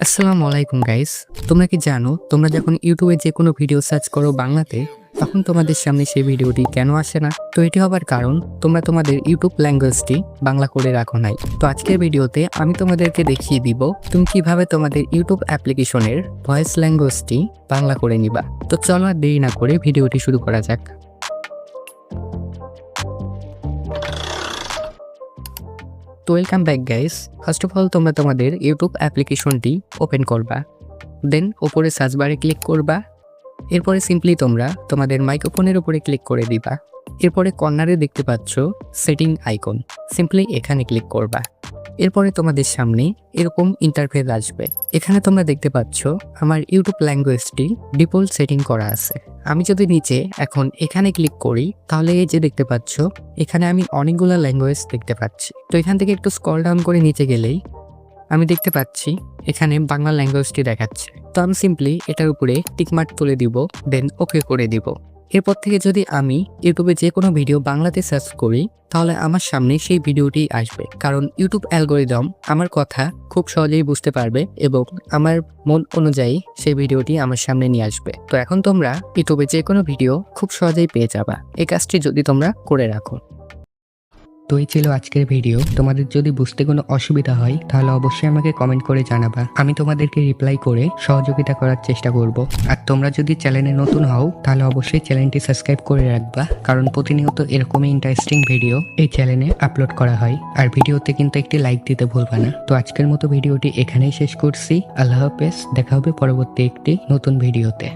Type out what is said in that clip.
আসসালামু আলাইকুম গাইস। তোমরা কি জানো তোমরা যখন ইউটিউবে যে কোনো ভিডিও সার্চ করো বাংলাতে, তখন তোমাদের সামনে সেই ভিডিওটি কেন আসে না? তো এটি হবার কারণ তোমরা তোমাদের ইউটিউব ল্যাঙ্গুয়েজটি বাংলা করে রাখো নাই। তো আজকের ভিডিওতে আমি তোমাদেরকে দেখিয়ে দিব তুমি কিভাবে তোমাদের ইউটিউব অ্যাপ্লিকেশনের ভয়েস ল্যাঙ্গুয়েজটি বাংলা করে নিবা। তো চলো আর দেরি না করে ভিডিওটি শুরু করা যাক। তো welcome back guys. First of all তোমরা তোমাদের ইউটিউব অ্যাপ্লিকেশনটি ওপেন করবা, দেন ওপরে সার্চ বারে ক্লিক করবা। এরপরে সিম্পলি তোমরা তোমাদের মাইক্রোফোনের উপরে ক্লিক করে দিবা। এরপরে কর্নারে দেখতে পাচ্ছ সেটিং আইকন, সিম্পলি এখানে ক্লিক করবা। এরপরে তোমাদের সামনে এরকম ইন্টারফেস আসবে। এখানে তোমরা দেখতে পাচ্ছ আমার ইউটিউব ল্যাঙ্গুয়েজটি ডিফল্ট সেটিং করা আছে। আমি যদি নিচে এখন এখানে ক্লিক করি, তাহলে এই যে দেখতে পাচ্ছ এখানে আমি অনেকগুলো ল্যাঙ্গুয়েজ দেখতে পাচ্ছি। তো এখান থেকে একটু স্ক্রল ডাউন করে নিচে গেলেই আমি দেখতে পাচ্ছি এখানে বাংলা ল্যাঙ্গুয়েজটি দেখাচ্ছে। তো আমি সিম্পলি এটার উপরে টিকমার্ক তুলে দিব, দেন ওকে করে দিব। এরপর থেকে যদি আমি ইউটিউবে যে কোনো ভিডিও বাংলাতে সার্চ করি, তাহলে আমার সামনে সেই ভিডিওটি আসবে, কারণ ইউটিউব অ্যালগোরিদম আমার কথা খুব সহজেই বুঝতে পারবে এবং আমার মন অনুযায়ী সেই ভিডিওটি আমার সামনে নিয়ে আসবে। তো এখন তোমরা ইউটিউবে যে কোনো ভিডিও খুব সহজেই পেয়ে যাবা, এই কাজটি যদি তোমরা করে রাখো। তো এই ছিল আজকের ভিডিও। তোমাদের যদি বুঝতে কোনো অসুবিধা হয় তাহলে অবশ্যই আমাকে কমেন্ট করে জানাবা, আমি তোমাদেরকে রিপ্লাই করে সহযোগিতা করার চেষ্টা করব। আর তোমরা যদি চ্যানেলে নতুন হও তাহলে অবশ্যই চ্যানেলটি সাবস্ক্রাইব করে রাখবা, কারণ প্রতিনিয়ত এরকমই ইন্টারেস্টিং ভিডিও এই চ্যানেলে আপলোড করা হয়। আর ভিডিওতে কিন্তু একটি লাইক দিতে ভুলবা না। তো আজকের মতো ভিডিওটি এখানেই শেষ করছি। আল্লাহ হাফেজ, দেখা হবে পরবর্তী একটি নতুন ভিডিওতে।